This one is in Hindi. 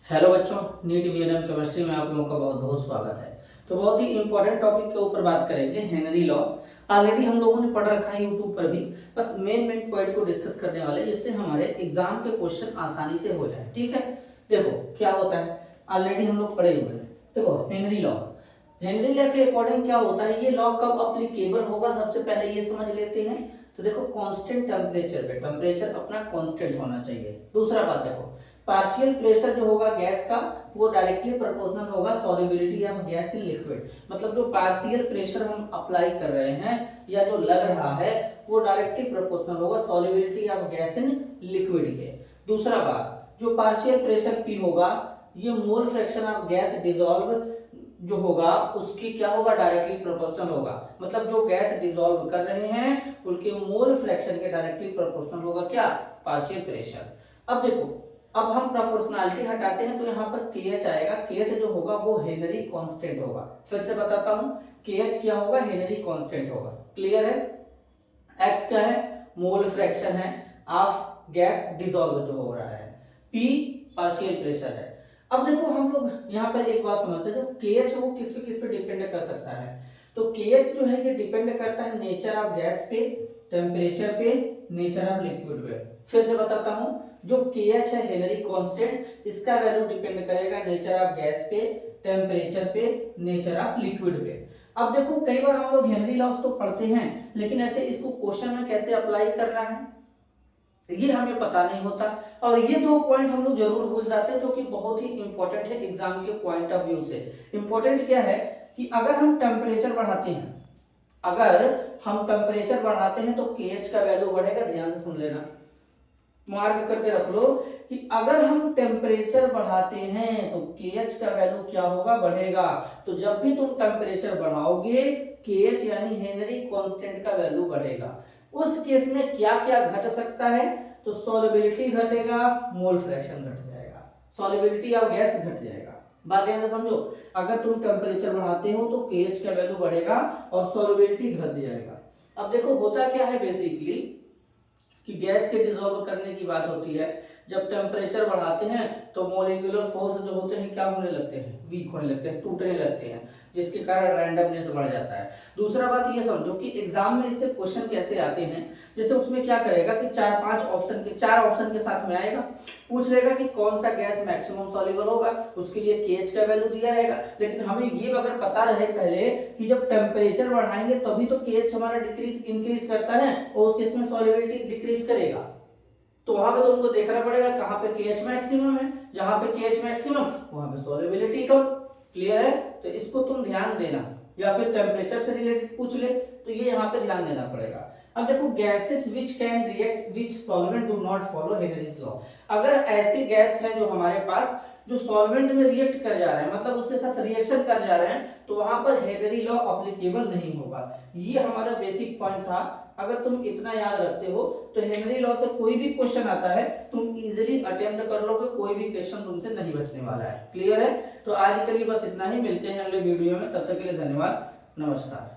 हेलो बच्चों, नीट वीएनएम केमिस्ट्री में आप लोगों का बहुत बहुत स्वागत है। तो बहुत ही इंपॉर्टेंट टॉपिक के ऊपर बात करेंगे, हेनरी लॉ। ऑलरेडी हम लोगों ने पढ़ रखा है यूट्यूब पर भी, बस मेन पॉइंट को डिस्कस करने वाले जिससे हमारे एग्जाम के क्वेश्चन आसानी से हो जाए। ठीक है, देखो क्या होता है, ऑलरेडी हम लोग पढ़े हुए हैं। देखो हेनरी लॉ, हेनरी लॉ के अकॉर्डिंग क्या होता है, ये लॉ कब अप्लीकेबल होगा सबसे पहले ये समझ लेते हैं। तो देखो कांस्टेंट टेम्परेचर पे, टेम्परेचर अपना कांस्टेंट होना चाहिए। दूसरा बात देखो, पार्शियल प्रेशर जो होगा गैस का वो डायरेक्टली प्रोपोर्शनल होगा solubility of gas in liquid. मतलब जो पार्शियल प्रेशर हम अप्लाई कर रहे हैं या जो लग रहा है वो डायरेक्टली प्रोपोर्शनल होगा solubility of gas in liquid के। दूसरा बात, जो पार्शियल प्रेशर P होगा ये mole fraction of gas dissolve जो होगा उसकी क्या होगा, डायरेक्टली प्रोपोर्शनल होगा। मतलब जो गैस डिसॉल्व कर रहे हैं उनके मोल फ्रैक्शन के डायरेक्टली प्रोपोर्शनल होगा क्या, पार्शियल प्रेशर। अब देखो, अब हम प्रोपोर्शनैलिटी हटाते हैं तो यहाँ पर KH आएगा। KH जो होगा वो हेनरी कांस्टेंट होगा। फिर से बताता हूं, KH क्या होगा, हेनरी कांस्टेंट होगा। क्लियर है। X क्या है, मोल फ्रैक्शन है ऑफ गैस डिसॉल्व जो हो रहा है। P पार्शियल प्रेशर है। अब देखो हम लोग यहाँ पर एक बात समझते हैं, जो KH वो किस पे डिपेंड कर सकता है। तो KH जो है ये डिपेंड करता है नेचर ऑफ गैस पे, टेम्परेचर पे, नेचर ऑफ लिक्विड पे। फिर से बताता हूं, जो KH है हेनरी कांस्टेंट, इसका वैल्यू डिपेंड करेगा नेचर ऑफ गैस पे, टेम्परेचर पे, नेचर ऑफ लिक्विड पे। अब देखो कई बार हम लोग हेनरी लॉस तो पढ़ते हैं लेकिन ऐसे इसको क्वेश्चन में कैसे अप्लाई करना है ये हमें पता नहीं होता। और ये दो पॉइंट हम लोग जरूर भूल जाते हैं जो कि बहुत ही इंपॉर्टेंट है एग्जाम के पॉइंट ऑफ व्यू से। इंपॉर्टेंट क्या है कि अगर हम टेम्परेचर बढ़ाते हैं, अगर हम टेम्परेचर बढ़ाते हैं तो KH का वैल्यू बढ़ेगा। ध्यान से सुन लेना, मार्क करके रख लो कि अगर हम टेम्परेचर बढ़ाते हैं तो KH का वैल्यू क्या होगा, बढ़ेगा। तो जब भी तुम टेम्परेचर बढ़ाओगे KH यानी हेनरी कांस्टेंट का वैल्यू बढ़ेगा। उस केस में क्या क्या घट सकता है, तो सॉल्युबिलिटी घटेगा, मोल फ्रैक्शन घट जाएगा, सॉल्युबिलिटी ऑफ गैस घट जाएगा। बात ध्यान से समझो, अगर तुम टेम्परेचर बढ़ाते हो तो KH का वैल्यू बढ़ेगा और सॉल्युबिलिटी घट जाएगा। अब देखो होता क्या है बेसिकली कि गैस के डिसॉल्व करने की बात होती है। जब टेम्परेचर बढ़ाते हैं तो मॉलिक्यूलर फोर्स जो होते हैं क्या होने लगते हैं, वीक होने लगते हैं, टूटने लगते हैं, जिसके कारण रैंडमनेस बढ़ जाता है। दूसरा बात ये समझो कि एग्जाम में इससे क्वेश्चन कैसे आते हैं, जैसे उसमें क्या करेगा कि चार ऑप्शन के साथ में आएगा, पूछ लेगा कि कौन सा गैस मैक्सिमम सॉल्युबल होगा, उसके लिए KH का वैल्यू दिया रहेगा। लेकिन हमें ये अगर पता रहे पहले कि जब टेम्परेचर बढ़ाएंगे तभी तो KH हमारा इंक्रीज करता है और उस केस में सॉल्युबिलिटी डिक्रीज करेगा। तो वहां पे तुमको देखना पड़ेगा कहां पे KH मैक्सिमम है, जहां पे KH मैक्सिमम वहां पे सॉल्युबिलिटी कम। क्लियर है, तो इसको तुम ध्यान देना, या फिर टेम्परेचर से रिलेटेड पूछ ले तो ये यहाँ पे ध्यान देना पड़ेगा। अब देखो gases which can react with solvent do not follow Henry's law. अगर ऐसी गैस है जो हमारे पास जो सॉल्वेंट में रिएक्ट कर जा रहे हैं, मतलब उसके साथ रिएक्शन कर जा रहे हैं, तो वहां पर हेनरी लॉ एप्लीकेबल नहीं होगा। ये हमारा बेसिक पॉइंट था। अगर तुम इतना याद रखते हो तो हेनरी लॉ से कोई भी क्वेश्चन आता है तुम इजीली अटेम्प्ट कर लोगे, कोई भी क्वेश्चन तुमसे नहीं बचने वाला है। क्लियर है, तो आज के लिए बस इतना ही, मिलते हैं अगले वीडियो में, तब तक के लिए धन्यवाद, नमस्कार।